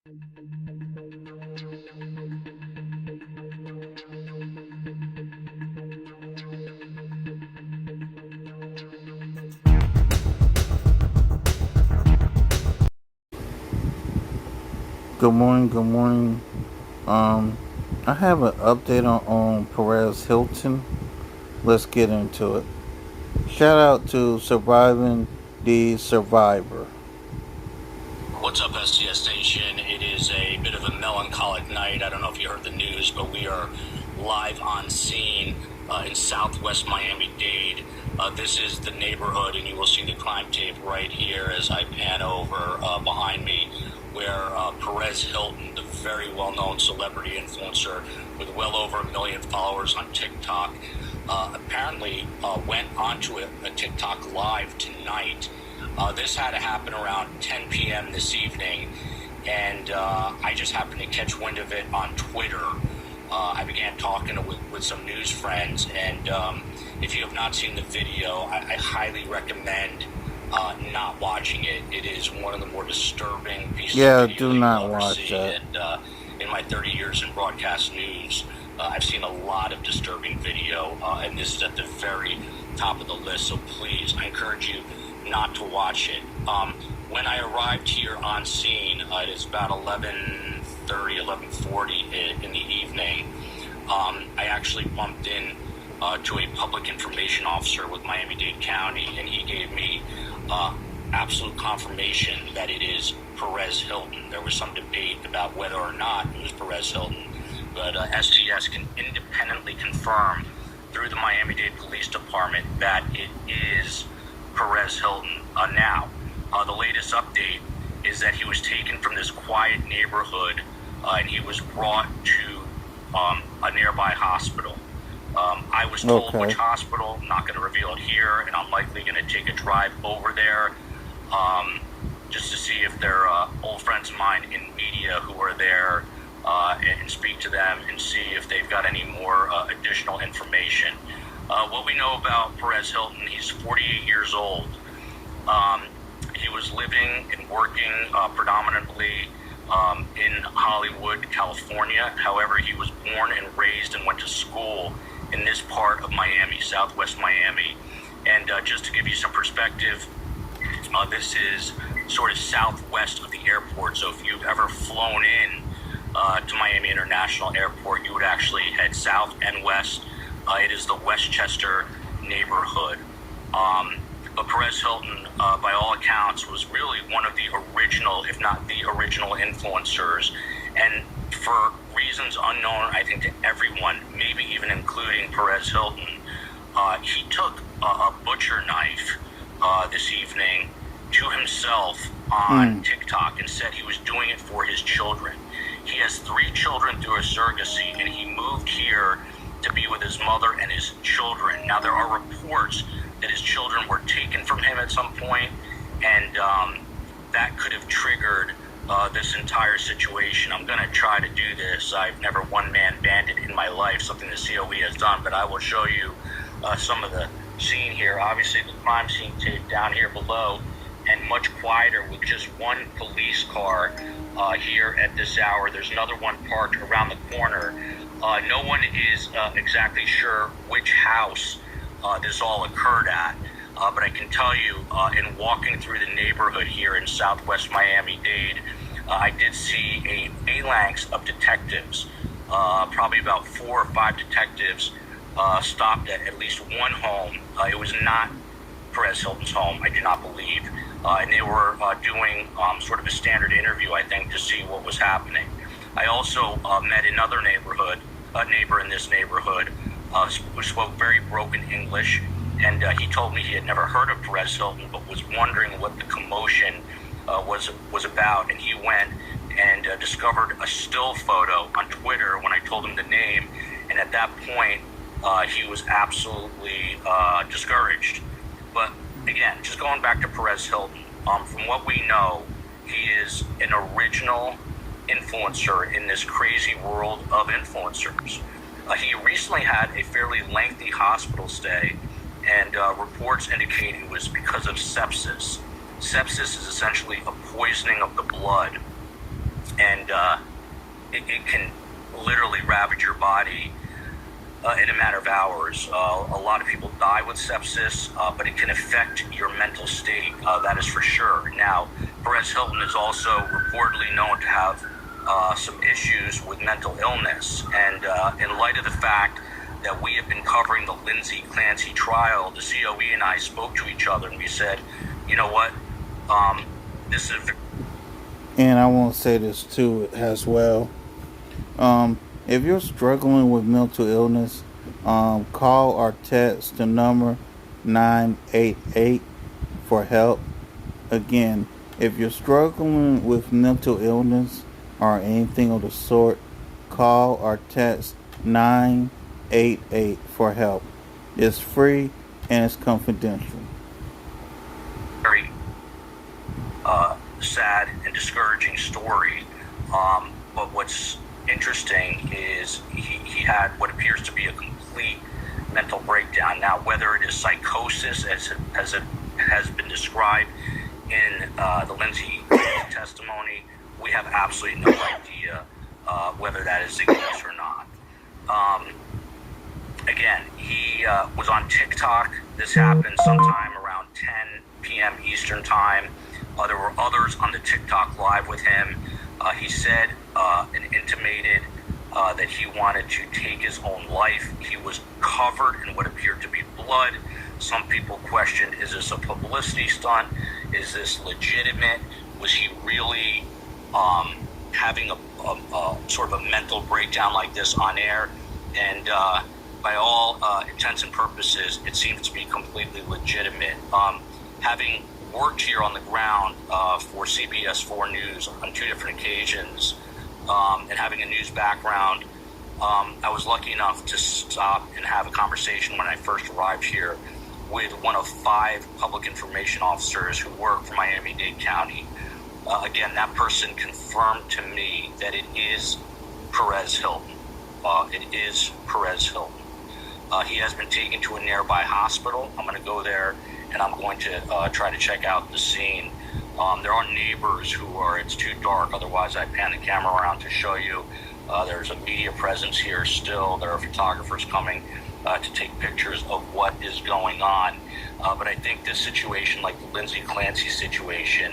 Good morning, good morning. Um, I have an update on Perez Hilton. Let's get into it. Shout out to Surviving the Survivor. What's up, STS Station? It is a bit of a melancholic night. I don't know if you heard the news, but we are live on scene in southwest Miami-Dade. This is the neighborhood, and you will see the crime tape right here as I pan over behind me, where Perez Hilton, the very well-known celebrity influencer with well over 1 million followers on TikTok, apparently went onto a TikTok live tonight. This had to happen around 10 p.m. this evening, and I just happened to catch wind of it on Twitter. I began talking with some news friends, and if you have not seen the video, I highly recommend not watching it. It is one of the more disturbing pieces of video do not you'll ever watch see. that. And in my 30 years in broadcast news, I've seen a lot of disturbing video, and this is at the very top of the list, so please, I encourage you not to watch it. When I arrived here on scene, it is about 11:30, 11:40 in the evening. I actually bumped in to a public information officer with Miami-Dade County, and he gave me absolute confirmation that it is Perez Hilton. There was some debate about whether or not it was Perez Hilton, but STS can independently confirm through the Miami-Dade Police Department that it is Perez Hilton. Now, the latest update is that he was taken from this quiet neighborhood and he was brought to a nearby hospital. I was told which hospital. I'm not going to reveal it here, and I'm likely going to take a drive over there just to see if they're old friends of mine in media who are there and speak to them and see if they've got any more additional information. What we know about Perez Hilton, he's 48 years old. He was living and working predominantly in Hollywood, California. However, he was born and raised and went to school in this part of Miami, southwest Miami. And just to give you some perspective, this is sort of southwest of the airport. So if you've ever flown in to Miami International Airport, you would actually head south and west. It is the Westchester neighborhood. But Perez Hilton, by all accounts, was really one of the original, if not the original influencers. And for reasons unknown, I think, to everyone, maybe even including Perez Hilton, he took a butcher knife this evening to himself on TikTok and said he was doing it for his children. He has 3 children through a surrogacy, and he moved here to be with his mother and his children. Now, there are reports that his children were taken from him at some point, and that could have triggered this entire situation. I'm going to try to do this. I've never one-man banded in my life, something the COE has done, but I will show you some of the scene here. Obviously, the crime scene tape down here below, and much quieter with just one police car here at this hour. There's another one parked around the corner. No one is exactly sure which house this all occurred at, but I can tell you, in walking through the neighborhood here in southwest Miami-Dade, I did see a phalanx of detectives, probably about 4 or 5 detectives, stopped at least one home. It was not Perez Hilton's home, I do not believe, and they were doing sort of a standard interview, I think, to see what was happening. I also met another neighbor in this neighborhood who spoke very broken English, and he told me he had never heard of Perez Hilton, but was wondering what the commotion was about. And he went and discovered a still photo on Twitter when I told him the name, and at that point, he was absolutely discouraged. But again, just going back to Perez Hilton, from what we know, he is an original influencer in this crazy world of influencers. He recently had a fairly lengthy hospital stay, and reports indicate it was because of sepsis. Sepsis is essentially a poisoning of the blood, and it can literally ravage your body in a matter of hours. A lot of people die with sepsis, but it can affect your mental state, that is for sure. Now, Perez Hilton is also reportedly known to have some issues with mental illness, and in light of the fact that we have been covering the Lindsay Clancy trial, the COE and I spoke to each other and we said, you know what, this is... And I want to say this too as well. If you're struggling with mental illness, call or text the number 988 for help. Again, if you're struggling with mental illness or anything of the sort, call or text 988 for help. It's free and it's confidential. Very sad and discouraging story. But what's interesting is he had what appears to be a complete mental breakdown. Now, whether it is psychosis, as it has been described in the Lindsay testimony, we have absolutely no idea whether that is the case or not. Again, he was on TikTok. This happened sometime around 10 p.m. Eastern time. There were others on the TikTok live with him. He said and intimated that he wanted to take his own life. He was covered in what appeared to be blood. Some people questioned, is this a publicity stunt? Is this legitimate? Was he really having a sort of a mental breakdown like this on air? And by all intents and purposes, it seems to be completely legitimate. Having worked here on the ground for CBS 4 News on 2 different occasions, and having a news background, I was lucky enough to stop and have a conversation when I first arrived here with one of 5 public information officers who work for Miami-Dade County. Again, that person confirmed to me that it is Perez Hilton. It is Perez Hilton. He has been taken to a nearby hospital. I'm going to go there and I'm going to try to check out the scene. There are neighbors who are, it's too dark, otherwise I'd pan the camera around to show you. There's a media presence here still. There are photographers coming to take pictures of what is going on. But I think this situation, like the Lindsay Clancy situation,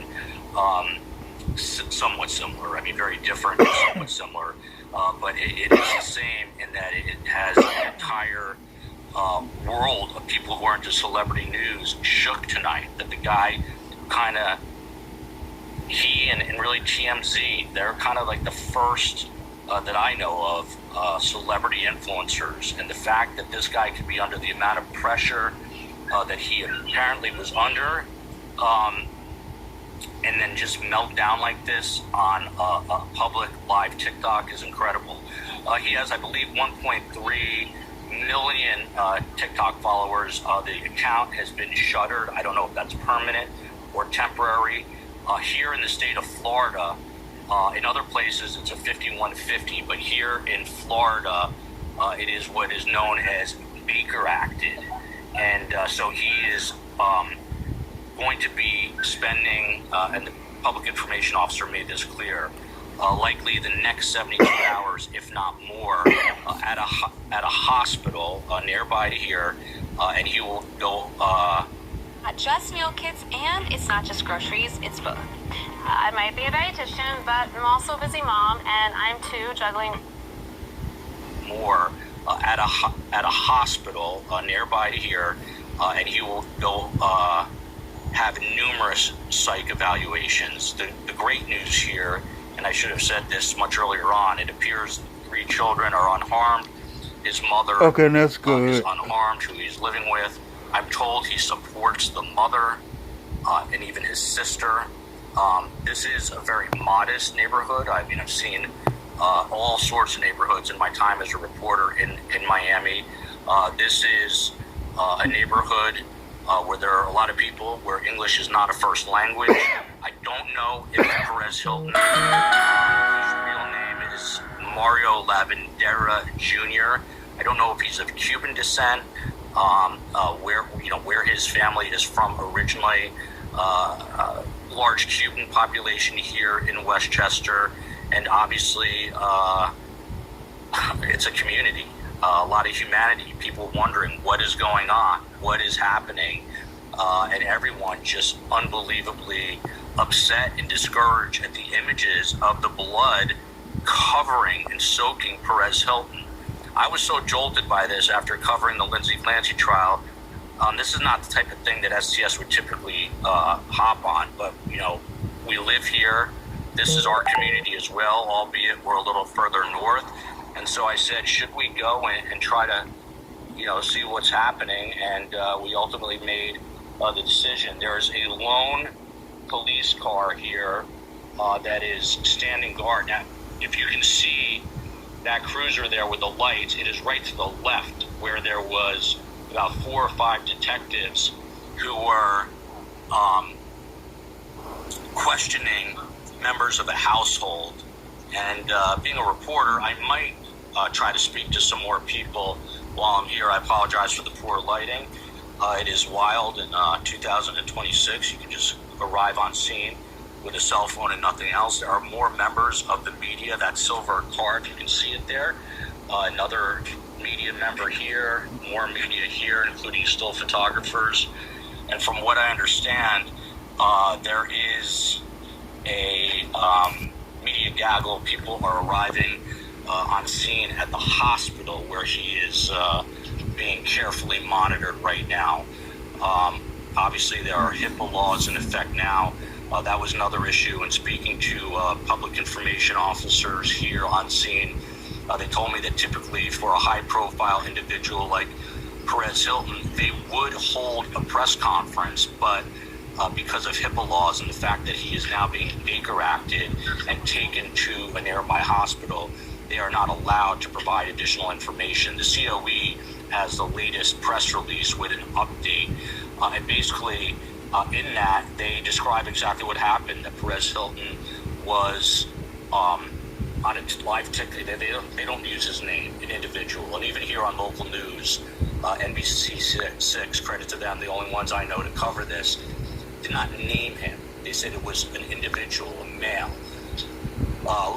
somewhat similar. I mean, very different, but somewhat similar. But it is the same in that it has an entire world of people who are into celebrity news shook tonight. That the guy kind of, he and really TMZ, they're kind of like the first that I know of celebrity influencers. And the fact that this guy could be under the amount of pressure that he apparently was under, and then just melt down like this on a public live TikTok is incredible. He has, I believe, 1.3 million TikTok followers. The account has been shuttered. I don't know if that's permanent or temporary. Here in the state of Florida, in other places it's a 5150, but here in Florida, it is what is known as Baker acted. And so he is going to be spending, and the public information officer made this clear, likely the next 72 hours, if not more, at a hospital nearby to here, and he will go... Not just meal kits, and it's not just groceries, it's both. I might be a dietitian, but I'm also a busy mom, and I'm too juggling... More at a hospital nearby to here, and he will go have numerous psych evaluations. The great news here, and I should have said this much earlier on, it appears 3 children are unharmed. His mother That's good. is unharmed, who he's living with. I'm told he supports the mother and even his sister. This is a very modest neighborhood. I mean, I've seen all sorts of neighborhoods in my time as a reporter in Miami. This is a neighborhood where there are a lot of people where English is not a first language. I don't know if Perez Hilton, his real name is Mario Lavandera Jr. I don't know if he's of Cuban descent, where his family is from originally. Large Cuban population here in Westchester, And obviously, it's a community, a lot of humanity, people wondering what is going on, what is happening, and everyone just unbelievably upset and discouraged at the images of the blood covering and soaking Perez Hilton. I was so jolted by this after covering the Lindsay Clancy trial. This is not the type of thing that STS would typically hop on, but we live here. This is our community as well, albeit we're a little further north. And so I said, should we go and try to, see what's happening? And we ultimately made the decision. There's a lone police car here that is standing guard. Now, if you can see that cruiser there with the lights, it is right to the left where there was about 4 or 5 detectives who were questioning members of the household. And being a reporter, I might try to speak to some more people while I'm here. I apologize for the poor lighting. It is wild in 2026. You can just arrive on scene with a cell phone and nothing else. There are more members of the media. That silver card, you can see it there. Another media member here, more media here, including still photographers. And from what I understand, there is a media gaggle. People are arriving on scene at the hospital where he is being carefully monitored right now. Obviously, there are HIPAA laws in effect now. That was another issue. And speaking to public information officers here on scene, they told me that typically for a high-profile individual like Perez Hilton, they would hold a press conference, but because of HIPAA laws and the fact that he is now being Baker Acted and taken to a nearby hospital, they are not allowed to provide additional information. The COE has the latest press release with an update. And basically, in that, they describe exactly what happened, that Perez Hilton was on a live ticket. They don't use his name, an individual. And even here on local news, NBC6, credit to them, the only ones I know to cover this, did not name him. They said it was an individual, a male.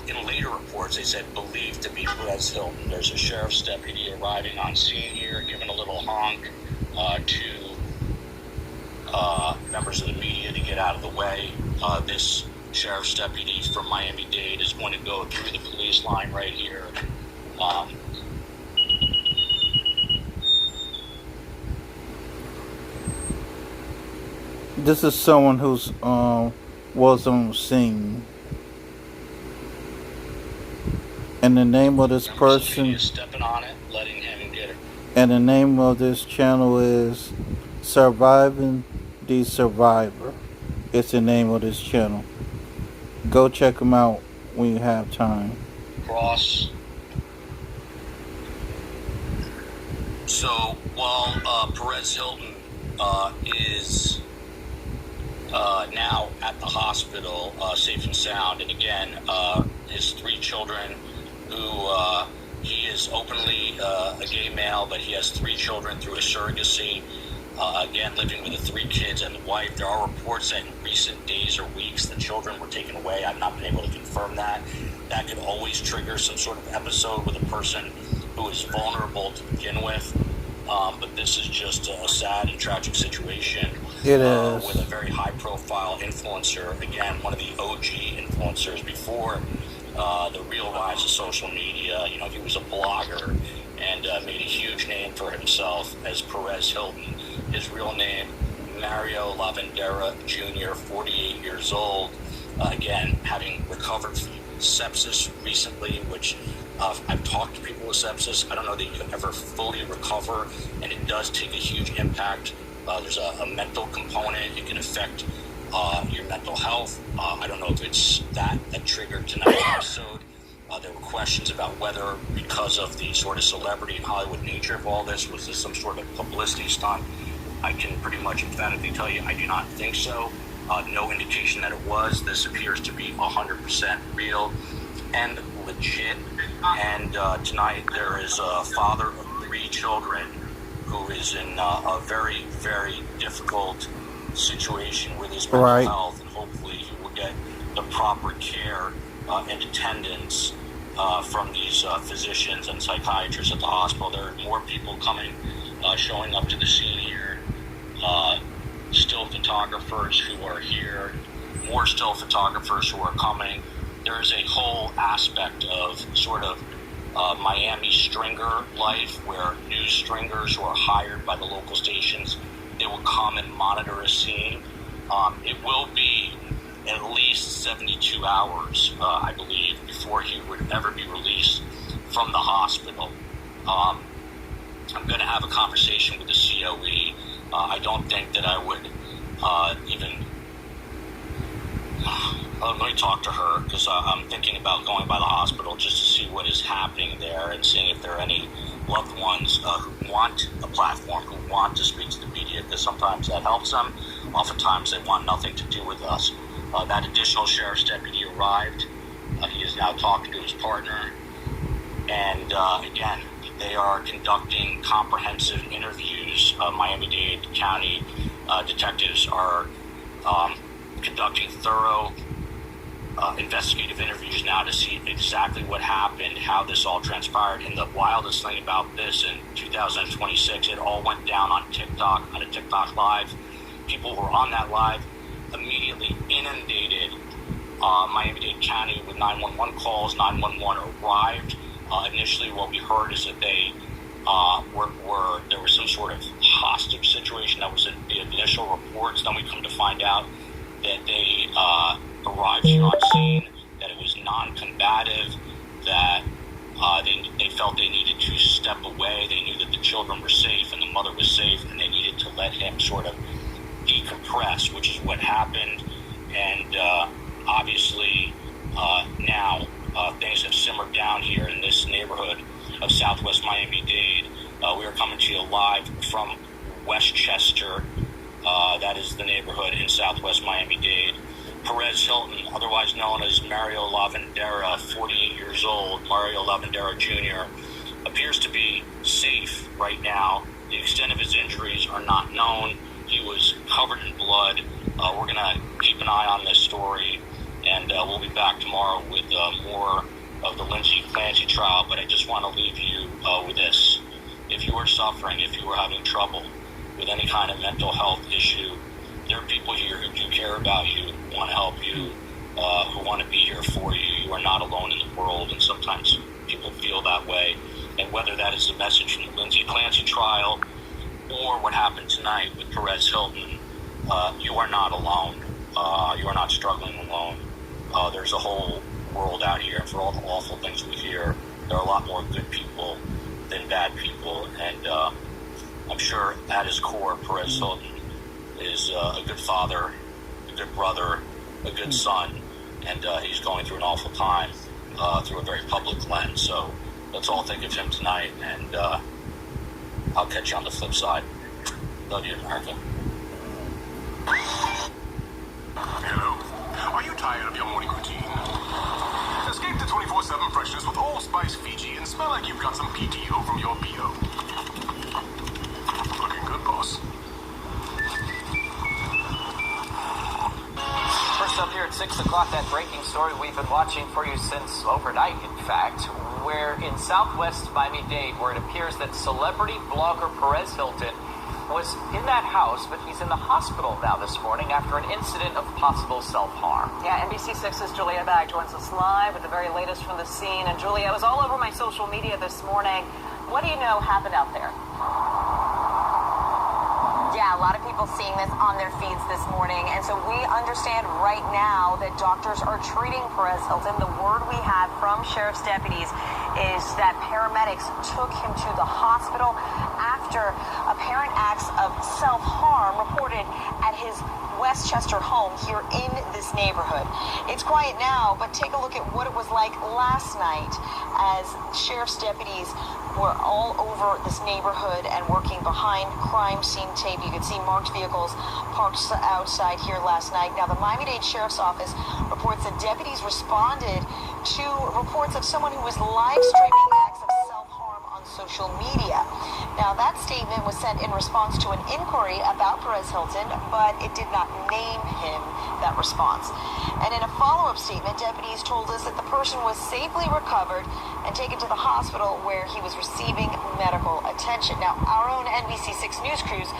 In later reports, they said believed to be Perez Hilton. There's a sheriff's deputy arriving on scene here, giving a little honk to members of the media to get out of the way. This sheriff's deputy from Miami-Dade is going to go through the police line right here. This is someone who's was on scene. And the name of this person, stepping on it, letting him get it. And the name of this channel is Surviving the Survivor. It's the name of this channel. Go check them out when you have time. Cross. So while Perez Hilton is now at the hospital, safe and sound, and again, his 3 children, who he is openly a gay male, but he has 3 children through a surrogacy. Again, living with the 3 kids and the wife. There are reports that in recent days or weeks the children were taken away. I've not been able to confirm that. That could always trigger some sort of episode with a person who is vulnerable to begin with. But this is just a sad and tragic situation. It is. With a very high-profile influencer. Again, one of the OG influencers before the real rise of social media. He was a blogger and made a huge name for himself as Perez Hilton. His real name, Mario Lavandera Jr., 48 years old. Again, having recovered from sepsis recently, which I've talked to people with sepsis. I don't know that you can ever fully recover, and it does take a huge impact. There's a mental component. It can affect your mental health. I don't know if it's that triggered tonight's episode. There were questions about whether, because of the sort of celebrity and Hollywood nature of all this, was this some sort of publicity stunt? I can pretty much emphatically tell you I do not think so. No indication that it was. This appears to be 100% real and legit. And tonight there is a father of 3 children who is in a very, very difficult situation with his mental health, and hopefully he will get the proper care and attendance from these physicians and psychiatrists at the hospital. There are more people coming, showing up to the scene here. Still photographers who are here, more still photographers who are coming. There is a whole aspect of sort of Miami stringer life where news stringers who are hired by the local stations, they will come and monitor a scene. It will be at least 72 hours, I believe, before he would ever be released from the hospital. I'm going to have a conversation with the COE. I don't think that I would even... let me talk to her, because I'm thinking about going by the hospital just to see what is happening there and seeing if there are any loved ones who want a platform, who want to speak to the media, because sometimes that helps them. Oftentimes they want nothing to do with us. That additional sheriff's deputy arrived. He is now talking to his partner. And again, they are conducting comprehensive interviews. Miami-Dade County detectives are conducting thorough investigative interviews now to see exactly what happened, how this all transpired. And the wildest thing about this, in 2026, it all went down on TikTok, on a TikTok live. People who were on that live immediately inundated Miami-Dade County with 911 calls. 911 arrived. Initially, what we heard is that they there was some sort of hostage situation. That was in the initial reports. Then we come to find out that they arrived here on scene, that it was non-combative, that they felt they needed to step away. They knew that the children were safe and the mother was safe, and they needed to let him sort of decompress, which is what happened. And obviously now things have simmered down here in this neighborhood of Southwest Miami-Dade. We are coming to you live from Westchester. That is the neighborhood in Southwest Miami-Dade. Perez Hilton, otherwise known as Mario Lavandera, 48 years old, Mario Lavandera Jr., appears to be safe right now. The extent of his injuries are not known. He was covered in blood. We're going to keep an eye on this story, and we'll be back tomorrow with more of the Lindsay Clancy trial. But I just want to leave you with this. If you are suffering, if you are having trouble with any kind of mental health issue, there are people here who do care about you, who want to help you, who want to be here for you. You are not alone in the world, and sometimes people feel that way. And whether that is the message from the Lindsay Clancy trial or what happened tonight with Perez Hilton, you are not alone. You are not struggling alone. There's a whole world out here, and for all the awful things we hear, there are a lot more good people than bad people. And I'm sure at his core, Perez Hilton is a good father, a good brother, a good son, and he's going through an awful time through a very public lens. So let's all think of him tonight, and I'll catch you on the flip side. Love you, America. Hello. Are you tired of your morning routine? Escape the 24/7 freshness with Allspice Fiji and smell like you've got some PTO from your BO. Looking good, boss. First up here at 6 o'clock, that breaking story we've been watching for you since overnight, in fact, where in Southwest Miami-Dade, where it appears that celebrity blogger Perez Hilton was in that house, but he's in the hospital now this morning after an incident of possible self-harm. Yeah, NBC6's Julia Bag joins us live with the very latest from the scene. And Julia, I was all over my social media this morning. What do you know happened out there? Yeah, a lot of people seeing this on their feeds this morning. And so we understand right now that doctors are treating Perez Hilton. The word we have from sheriff's deputies is that paramedics took him to the hospital after apparent acts of self-harm reported at his Westchester home here in this neighborhood. It's quiet now, but take a look at what it was like last night as sheriff's deputies were all over this neighborhood and working behind crime scene tape. You could see marked vehicles parked outside here last night. Now, the Miami-Dade Sheriff's Office reports that deputies responded to reports of someone who was live streaming acts of self-harm on social media. Now, that statement was sent in response to an inquiry about Perez Hilton, but it did not name him that response. And in a follow-up statement, deputies told us that the person was safely recovered and taken to the hospital where he was receiving medical attention. Now, our own NBC6 News crews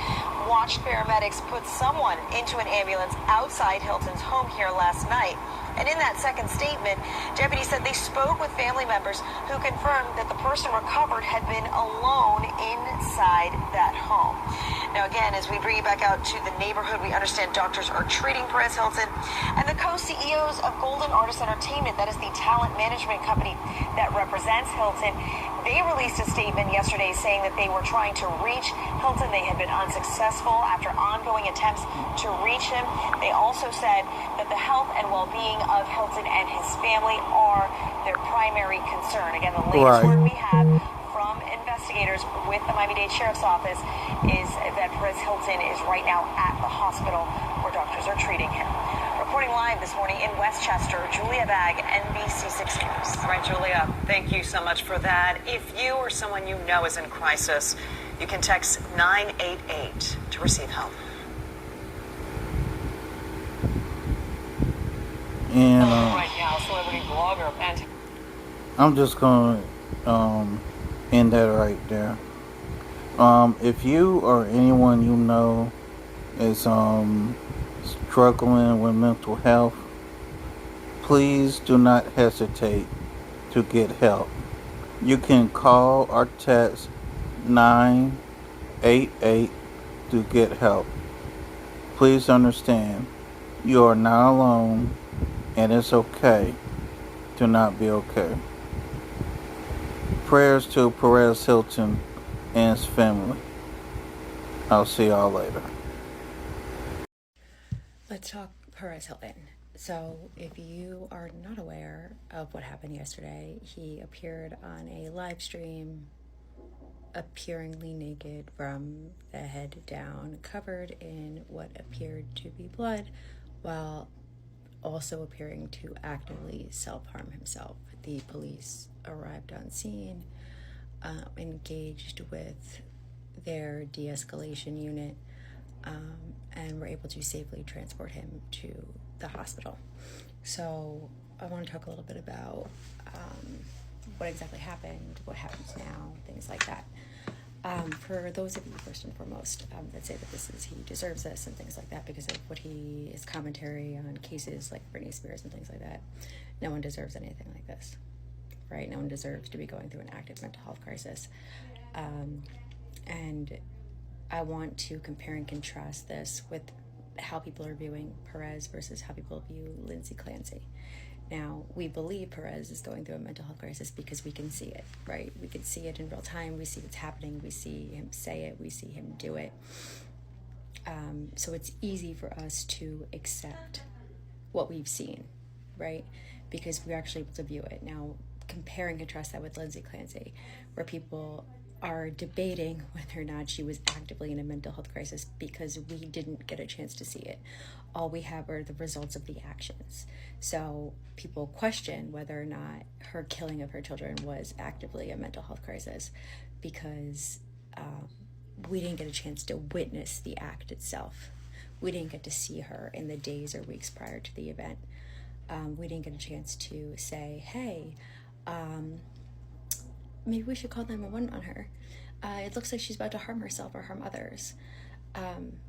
watched paramedics put someone into an ambulance outside Hilton's home here last night. And in that second statement, deputies said they spoke with family members who confirmed that the person recovered had been alone inside that home. Now, again, as we bring you back out to the neighborhood, we understand doctors are treating Perez Hilton. And the co-CEOs of Golden Artist Entertainment, that is the talent management company that represents Hilton, they released a statement yesterday saying that they were trying to reach Hilton. They had been unsuccessful after ongoing attempts to reach him. They also said that the health and well-being of Hilton and his family are their primary concern. Again, the latest word we have from investigators with the Miami-Dade Sheriff's Office is that Perez Hilton is right now at the hospital where doctors are treating him. Reporting live this morning in Westchester, Julia Bagg, NBC6 News. All right, Julia, thank you so much for that. If you or someone you know is in crisis, you can text 988 to receive help. And Right now, celebrity blogger and I'm just going to end that right there. If you or anyone you know is struggling with mental health, please do not hesitate to get help. You can call or text 988 to get help. Please understand, you are not alone, and it's okay to not be okay. Prayers to Perez Hilton and his family. I'll see y'all later. Let's talk Perez Hilton. So, if you are not aware of what happened yesterday, he appeared on a live stream appearingly naked from the head down, covered in what appeared to be blood, while also appearing to actively self-harm himself. The police arrived on scene, engaged with their de-escalation unit, and were able to safely transport him to the hospital. So I want to talk a little bit about what exactly happened, what happens now, things like that. For those of you, first and foremost, that say that he deserves this and things like that because of what his commentary on cases like Britney Spears and things like that, no one deserves anything like this, right? No one deserves to be going through an active mental health crisis. And I want to compare and contrast this with how people are viewing Perez versus how people view Lindsay Clancy. Now, we believe Perez is going through a mental health crisis because we can see it, right? We can see it in real time. We see what's happening. We see him say it. We see him do it. So it's easy for us to accept what we've seen, right? Because we're actually able to view it. Now, compare and contrast that with Lindsay Clancy, where people are debating whether or not she was actively in a mental health crisis because we didn't get a chance to see it. All we have are the results of the actions. So people question whether or not her killing of her children was actively a mental health crisis because we didn't get a chance to witness the act itself. We didn't get to see her in the days or weeks prior to the event. We didn't get a chance to say, hey, maybe we should call 911 on her. It looks like she's about to harm herself or harm others.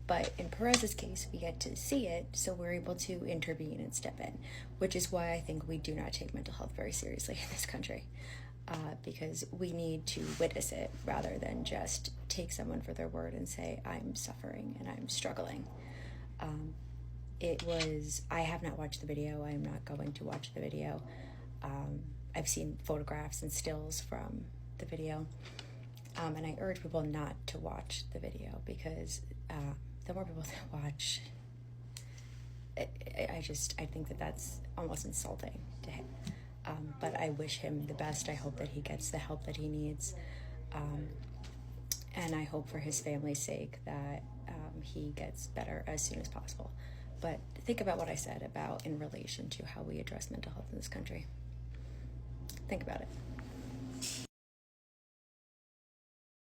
But in Perez's case, we get to see it, so we're able to intervene and step in, which is why I think we do not take mental health very seriously in this country, because we need to witness it rather than just take someone for their word and say, I'm suffering and I'm struggling. I have not watched the video. I am not going to watch the video. I've seen photographs and stills from the video, and I urge people not to watch the video because the more people that watch, I think that that's almost insulting to him. But I wish him the best. I hope that he gets the help that he needs, and I hope for his family's sake that he gets better as soon as possible. But think about what I said about in relation to how we address mental health in this country. Think about it.